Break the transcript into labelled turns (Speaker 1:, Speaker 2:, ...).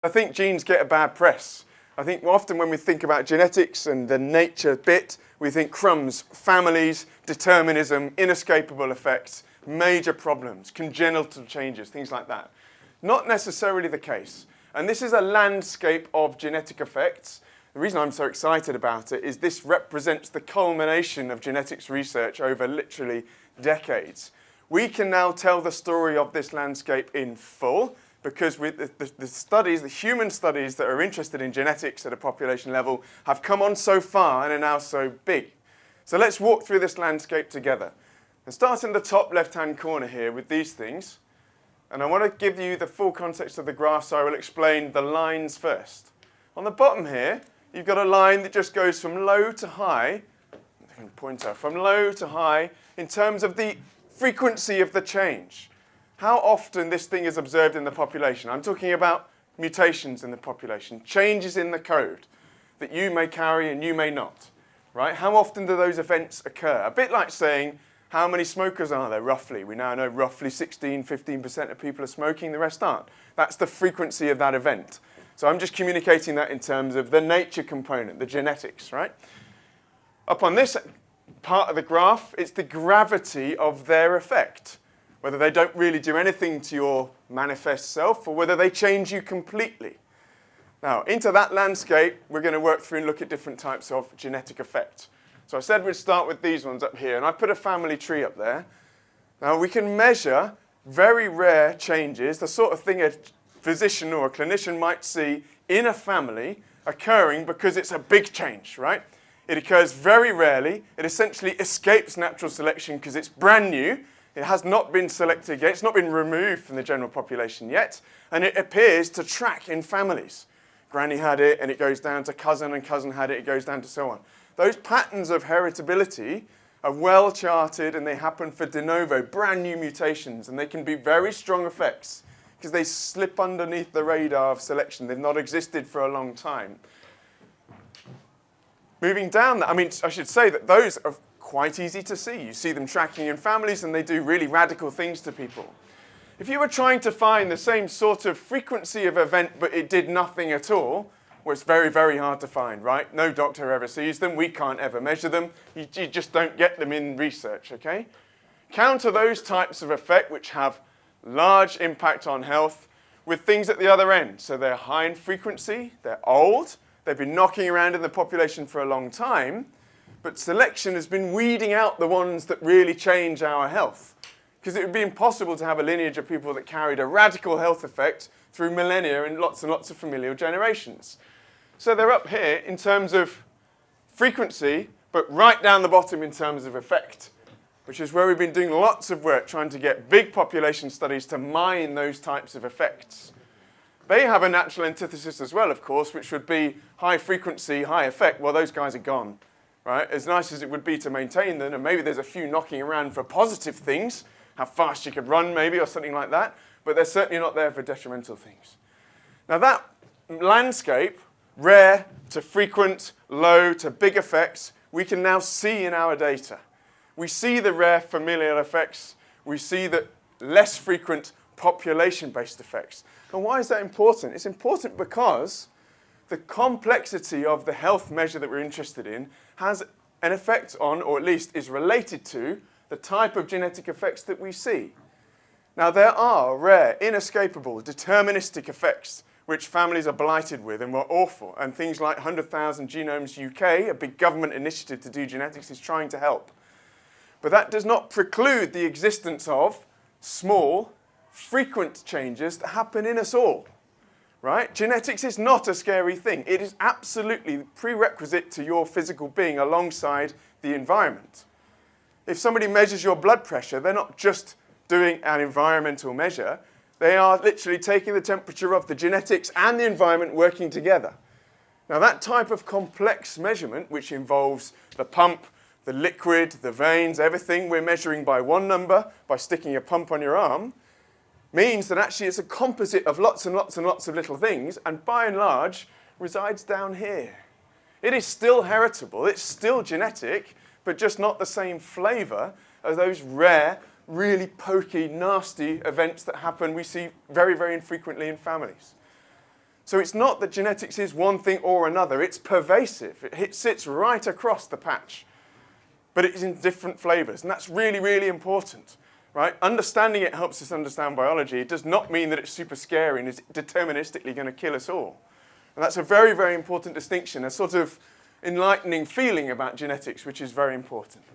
Speaker 1: I think genes get a bad press. I think often when we think about genetics and the nature bit, we think crumbs, families, determinism, inescapable effects, major problems, congenital changes, things like that. Not necessarily the case. And this is a landscape of genetic effects. The reason I'm so excited about it is this represents the culmination of genetics research over literally decades. We can now tell the story of this landscape in full, because the studies, the human studies that are interested in genetics at a population level have come on so far and are now so big. So let's walk through this landscape together. And start in the top left-hand corner here with these things. And I want to give you the full context of the graph, so I will explain the lines first. On the bottom here, you've got a line that just goes from low to high, pointer, from low to high in terms of the frequency of the change. How often this thing is observed in the population. I'm talking about mutations in the population, changes in the code that you may carry and you may not, right? How often do those events occur? A bit like saying, how many smokers are there roughly? We now know roughly 15% of people are smoking, the rest aren't. That's the frequency of that event. So I'm just communicating that in terms of the nature component, the genetics, right? Up on this part of the graph, it's the gravity of their effect. Whether they don't really do anything to your manifest self or whether they change you completely. Now, into that landscape, we're going to work through and look at different types of genetic effect. So I said we'd start with these ones up here, and I put a family tree up there. Now, we can measure very rare changes, the sort of thing a physician or a clinician might see in a family occurring because it's a big change, right? It occurs very rarely. It essentially escapes natural selection because it's brand new. It has not been selected yet. It's not been removed from the general population yet. And it appears to track in families. Granny had it, and it goes down to cousin, and cousin had it, it goes down to so on. Those patterns of heritability are well charted, and they happen for de novo, brand new mutations. And they can be very strong effects because they slip underneath the radar of selection. They've not existed for a long time. Moving down, I should say that those are quite easy to see. You see them tracking in families and they do really radical things to people. If you were trying to find the same sort of frequency of event but it did nothing at all, well, it's very, very hard to find, right? No doctor ever sees them. We can't ever measure them. You just don't get them in research, okay? Counter those types of effect which have large impact on health with things at the other end. So they're high in frequency, they're old, they've been knocking around in the population for a long time, but selection has been weeding out the ones that really change our health. Because it would be impossible to have a lineage of people that carried a radical health effect through millennia and lots of familial generations. So they're up here in terms of frequency, but right down the bottom in terms of effect, which is where we've been doing lots of work trying to get big population studies to mine those types of effects. They have a natural antithesis as well, of course, which would be high frequency, high effect. Well, those guys are gone. Right? As nice as it would be to maintain them, and maybe there's a few knocking around for positive things, how fast you could run maybe or something like that, but they're certainly not there for detrimental things. Now that landscape, rare to frequent, low to big effects, we can now see in our data. We see the rare familial effects, we see the less frequent population-based effects. And why is that important? It's important because the complexity of the health measure that we're interested in has an effect on, or at least is related to, the type of genetic effects that we see. Now, there are rare, inescapable, deterministic effects which families are blighted with and were awful, and things like 100,000 Genomes UK, a big government initiative to do genetics, is trying to help. But that does not preclude the existence of small, frequent changes that happen in us all. Right? Genetics is not a scary thing. It is absolutely prerequisite to your physical being alongside the environment. If somebody measures your blood pressure, they're not just doing an environmental measure. They are literally taking the temperature of the genetics and the environment working together. Now that type of complex measurement, which involves the pump, the liquid, the veins, everything we're measuring by one number, by sticking a pump on your arm, means that actually it's a composite of lots and lots and lots of little things, and by and large resides down here. It is still heritable, it's still genetic, but just not the same flavor as those rare, really pokey, nasty events that happen we see very, very infrequently in families. So it's not that genetics is one thing or another. It's pervasive. It sits right across the patch. But it's in different flavors. And that's really, really important. Right? Understanding it helps us understand biology. It does not mean that it's super scary and is deterministically going to kill us all. And that's a very, very important distinction, a sort of enlightening feeling about genetics, which is very important.